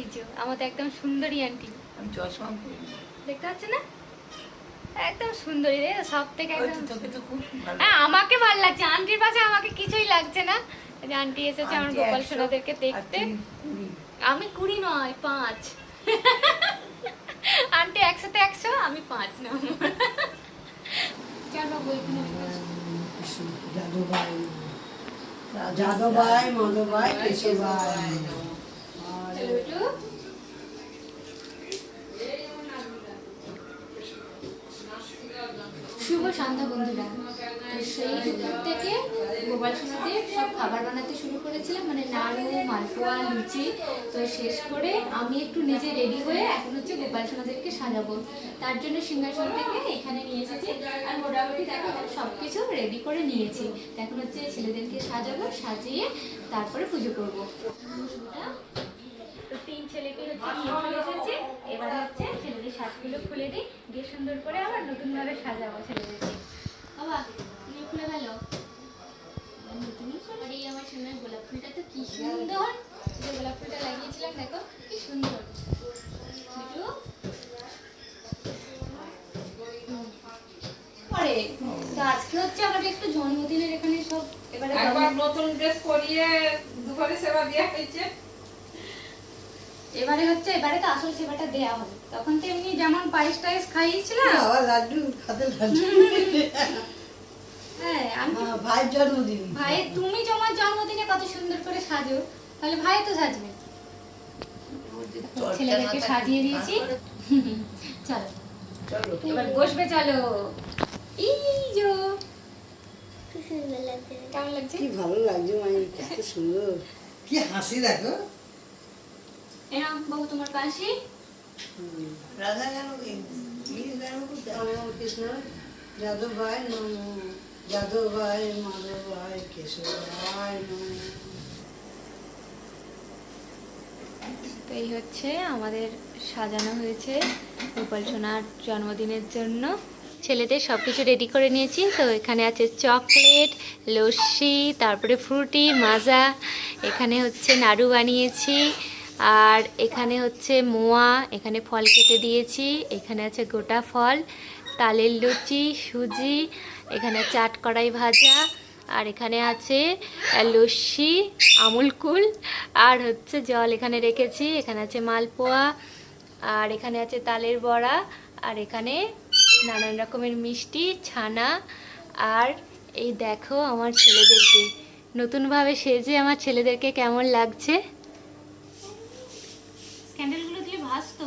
এই যে আমাদের একদম সুন্দরী আন্টি, আমি চশমা পরি না। দেখতে পাচ্ছ না, একদম সুন্দরী রে, সব থেকে ওই তো একদম। তোকে তো খুব ভালো। হ্যাঁ আমাকে ভালো লাগছে, আন্টির পাশে আমাকে কিছুই লাগছে না। এই যে আন্টি এসেছে আমার আন্টি গোপাল 100, সোনাদেরকে আর দেখতে। তুই 20। আমি 20 নয় 5। আন্টি 100 তে 100, আমি 5 না। কেন বইগুলো যাদুভাই যাদুভাই মাধবভাই কেশবভাই। চলো একটু। শুভ সন্ধ্যা বন্ধুরা। তো সেই দুপুর থেকে গোপাল সোনাদের সব খাবার বানাতে শুরু করেছিলাম, মানে নাড়ু, মালপোয়া, লুচি। তো শেষ করে আমি একটু নিজে রেডি হয়ে এখন হচ্ছে গোপাল সোনাদেরকে সাজাবো। তার জন্য সিংহাসন থেকে এখানে নিয়ে এসেছি, আর মোটামুটি দেখো এখানে সব কিছু রেডি করে নিয়েছি। তো এখন হচ্ছে ছেলেদেরকে সাজাবো, সাজিয়ে তারপরে পুজো করবো। তো 3 ছেলেকে হচ্ছে নিয়ে চলে এসেছি। এবার হচ্ছে ছেলেদের শাড়িগুলো খুলে দিই, দিয়ে সুন্দর করে আবার নতুন ভাবে সাজাবো ছেলেদেরকে। বাবা তুমি খুলে ফেলো। আর এই আমার সোনার গোলাপ ফুলটা তো কি সুন্দর, যে গোলাপ ফুলটা লাগিয়েছিলাম দেখো কি সুন্দর। বিটু পরে তো আজকে হচ্ছে আমাদের একটু জন্মদিনের এখানে সব এবারে একবার নতুন ড্রেস পরিয়ে দুপুরে সেবা দেওয়া হয়েছে। এবারে হচ্ছে এবারে তো আসল সেবাটা দেয়া হবে। তখন তো এমনি যেমন পায়েস টায়েস খাইয়েছিলাম। বাবা লাড্ডু হাতে লাড্ডু। হ্যাঁ আমি ভাইয়ের জন্মদিন। ভাই তুমি তোমার জন্মদিনে কত সুন্দর করে সাজো, তাহলে ভাই তো সাজবে। ছেলেদেরকে সাজিয়ে দিয়েছি, চলো চলো এবার বসবে, চলো। এই যো কেমন লাগছে? কি ভালো লাগছে মায়ের, কত সুন্দর, কি হাসি দেখো। এরকম বাবু তোমার কাশি। রাধা জানো কি জানো কৃষ্ণ যাদুভাই নম, যাদুভাই মাধবভাই কেশবভাই নম। তো এই হচ্ছে আমাদের সাজানো হয়েছে গোপাল সোনার জন্মদিনের জন্য। ছেলেদের সব কিছু রেডি করে নিয়েছি। তো এখানে আছে চকলেট, লস্যি, তারপরে ফ্রুটি, মাজা, এখানে হচ্ছে নাড়ু বানিয়েছি, আর এখানে হচ্ছে মোয়া, এখানে ফল কেটে দিয়েছি, এখানে আছে গোটা ফল, তালের লুচি, সুজি, এখানে চাট কড়াই ভাজা, আর এখানে আছে লস্যি, আমুল কুল, আর হচ্ছে জল এখানে রেখেছি, এখানে আছে মালপোয়া, আর এখানে আছে তালের বড়া, আর এখানে নানান রকমের মিষ্টি, ছানা। আর এই দেখো আমার ছেলেদেরকে নতুনভাবে সেজে আমার ছেলেদেরকে কেমন লাগছে। ক্যান্ডেলগুলো দিয়ে ভাসতো,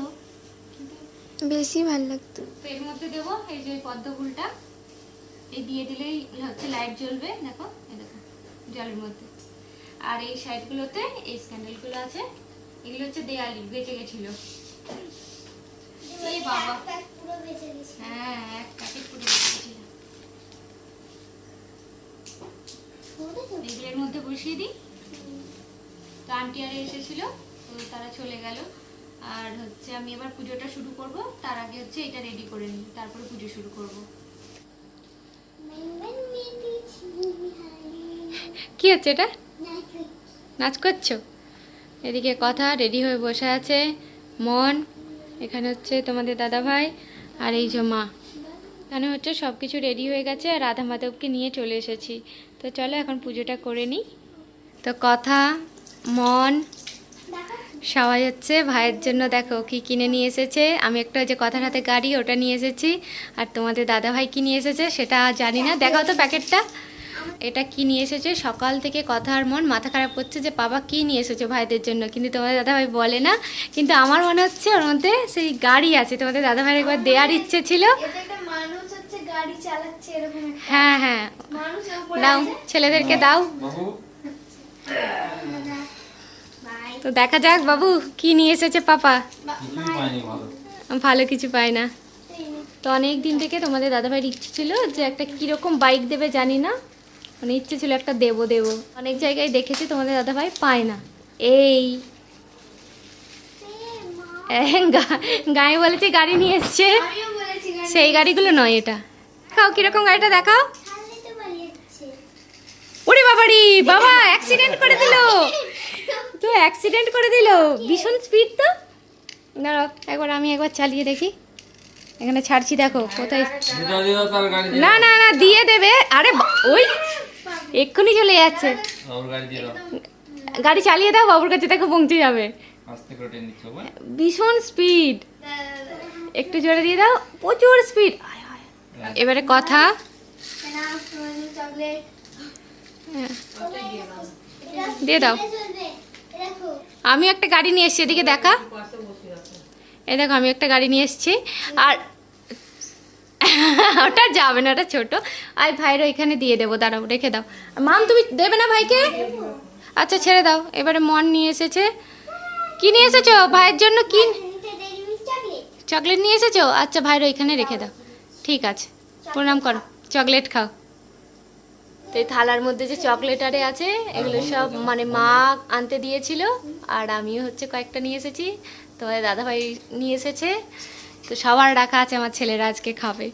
বেশি ভালো লাগতো। তো এর মধ্যে দেবো এই যে পদ্ম ফুলটা, এই দিয়ে দিলেই হচ্ছে লাইট জ্বলবে। দেখো এই দেখো জলের মধ্যে। আর এই সাইডগুলোতে এই স্ক্যান্ডেলগুলো আছে, এগুলো হচ্ছে দেয়ালি বেঁচে গেছিল। এই বাবা হ্যাঁ এক প্যাকেট পুরো বেঁচে গেছিল। এগুলোর মধ্যে বসিয়ে দিই। তো আন্টি আর এসেছিল, তো তারা চলে গেল। আর হচ্ছে আমি এবার পুজোটা শুরু করব, তার আগে হচ্ছে এটা রেডি করে নিই, তারপরে পুজো শুরু করব। কি হচ্ছে এটা? নাচ করছো? এদিকে কথা রেডি হয়ে বসে আছে মন, এখানে হচ্ছে তোমাদের দাদা ভাই, আর এই যে মা। এখানে হচ্ছে সব কিছু রেডি হয়ে গেছে, আর রাধা মাধবকে নিয়ে চলে এসেছি। তো চলো এখন পুজোটা করে নিই। তো কথা, মন, সবাই হচ্ছে ভাইয়ের জন্য দেখো কি কিনে নিয়ে এসেছে। আমি একটা যে কথার হাতে গাড়ি ওটা নিয়ে এসেছি, আর তোমাদের দাদা ভাই কি নিয়ে এসেছে সেটা জানি না। দেখাও তো প্যাকেটটা, এটা কি নিয়ে এসেছে। সকাল থেকে কথা আর মন মাথা খারাপ করছে যে বাবা কি নিয়ে এসেছে ভাইদের জন্য, কিন্তু তোমাদের দাদা ভাই বলে না। কিন্তু আমার মনে হচ্ছে ওর মধ্যে সেই গাড়ি আছে, তোমাদের দাদা ভাইয়ের একবার দেওয়ার ইচ্ছে ছিল। হ্যাঁ হ্যাঁ দাও, ছেলেদেরকে দাও। তো দেখা যাক বাবু কি নিয়ে এসেছে পাপা। ভালো কিছু পায় না। তো অনেক দিন থেকে তোমাদের দাদাভাইয়ের ইচ্ছে ছিল যে একটা কীরকম বাইক দেবে জানি না, মানে ইচ্ছে ছিল একটা দেবো। অনেক জায়গায় দেখেছি তোমাদের দাদাভাই পায় না। এই গায়ে বলেছে গাড়ি নিয়ে এসছে, সেই গাড়িগুলো নয় এটা। দেখাও কিরকম গাড়িটা দেখাও। ওরে বাবারি বাবা, অ্যাক্সিডেন্ট করে দিল তো, অ্যাক্সিডেন্ট করে দিল, ভীষণ স্পিড তো। দাঁড়াও একবার আমি একবার চালিয়ে দেখি। এখানে ছাড়ছি দেখো কোথায়। দিদা দিদা তার গাড়ি দিয়ে না না না দিয়ে দেবে। আরে ওই এক্ষুনি চলে যাচ্ছে। ওর গাড়ি দিয়ে দাও গাড়ি চালিয়ে দাও, বাবুর কাছে দেখো পৌঁছে যাবে। আস্তে করে টেনে নিচ্ছ বাবা ভীষণ স্পিড, একটু জোরে দিয়ে দাও, প্রচুর স্পিড। এবারে কথা চকলেট দিয়ে দাও। আমি একটা গাড়ি নিয়ে এসেছি, এদিকে দেখা। এই দেখো আমি একটা গাড়ি নিয়ে এসেছি। আর ওটা যাবে না, ওটা ছোট। আর ভাইরও এখানে দিয়ে দেবো, দাঁড়াও রেখে দাও। মাম তুমি দেবে না ভাইকে? আচ্ছা ছেড়ে দাও। এবারে মন নিয়ে এসেছে। কি নিয়ে এসেছো ভাইয়ের জন্য? কি চকলেট নিয়ে এসেছো? আচ্ছা ভাইরও এখানে রেখে দাও। ঠিক আছে, প্রণাম করো, চকলেট খাও। তো এই থালার মধ্যে যে চকলেট আরে আছে এগুলো সব মানে মা আনতে দিয়েছিল, আর আমিও হচ্ছে কয়েকটা নিয়ে এসেছি। তোমাদের দাদাভাই নিয়ে এসেছে। তো সবার রাখা আছে, আমার ছেলেরা আজকে খাবে।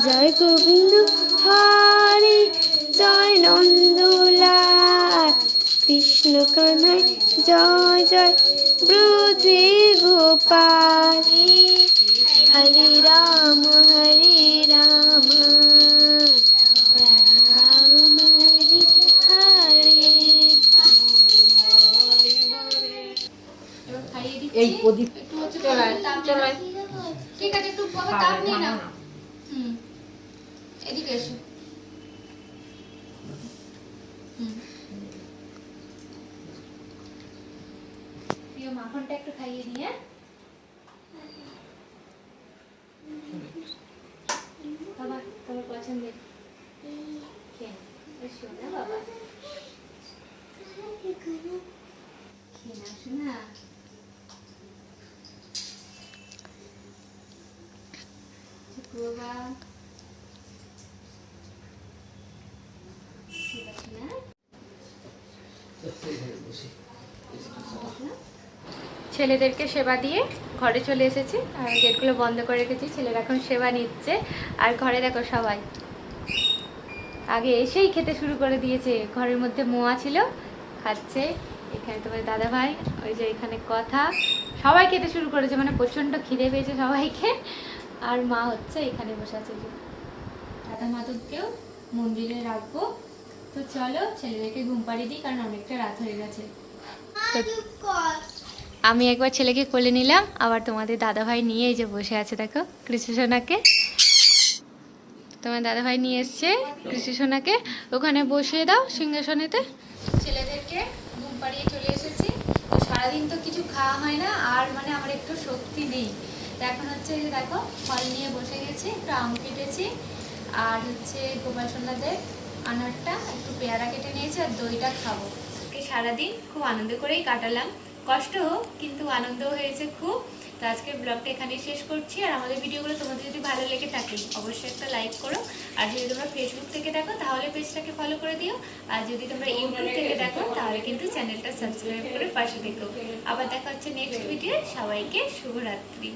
জয় গোবিন্দ হরে, জয় নন্দলাল, কৃষ্ণ কানাই জয় জয়, ব্রজে গোপাল। হরে রাম রাম রাম হরে হরে। এই প্রদীপ ঠিক আছে, একটু তাপ নিয়ে নাও। এদিকে এসো। প্রিয় মাখনটা একটু খাইয়ে দিয়ে। বাবা তোমার পছন্দের খেয়ে না বাবা, খেয়ে না শোনা। বাবা ছেলেদেরকে সেবা দিয়ে ঘরে চলে এসেছি, আর গেটগুলো বন্ধ করে রেখেছি। ছেলেরা এখন সেবা নিচ্ছে। আর ঘরে দেখো সবাই আগে এসেই খেতে শুরু করে দিয়েছে। ঘরের মধ্যে মোয়া ছিল, খাচ্ছে। এখানে তোমার দাদা ভাই, ওই যে এখানে কথা, সবাই খেতে শুরু করেছে। মানে প্রচণ্ড খিদে পেয়েছে সবাইকে। আর মা হচ্ছে এখানে বসে আছে। দাদা মাধবকেও মন্দিরে রাখবো। তো চলো ছেলেদেরকে ঘুম পাড়িয়ে দিই, কারণ অনেকটা রাত হয়ে গেছে। আমি একবার ছেলেকে কোলে নিলাম, আবার তোমাদের দাদাভাই নিয়ে এই যে বসে আছে দেখো কৃষ্ণসোনাকে। তোমার দাদাভাই নিয়ে এসছে কৃষ্ণসোনাকে, ওখানে বসিয়ে দাও সিংহাসনেতে। ছেলেদেরকে ঘুম পাড়িয়ে চলে এসেছি। তো সারাদিন তো কিছু খাওয়া হয় না, আর মানে আমার একটু শক্তি নেই। তো এখন হচ্ছে যে দেখো ফল নিয়ে বসে গেছি, একটু আম কেটেছি, আর হচ্ছে গোপাল সোনাদের আনারটা, একটু পেয়ারা কেটে নিয়েছি, আর দইটা খাবো। সারাদিন খুব আনন্দ করেই কাটালাম, কষ্ট হোক কিন্তু আনন্দও হয়েছে খুব। তো আজকের ব্লগটা এখানেই শেষ করছি। আর আমাদের ভিডিওগুলো তোমাদের যদি ভালো লেগে থাকে অবশ্যই একটা লাইক করো। আর যদি তোমরা ফেসবুক থেকে দেখো তাহলে পেজটাকে ফলো করে দিও। আর যদি তোমরা ইউটিউব থেকে দেখো তাহলে কিন্তু চ্যানেলটা সাবস্ক্রাইব করে পাশে থেকো। আবার দেখা হচ্ছে নেক্সট ভিডিও। সবাইকে শুভরাত্রি।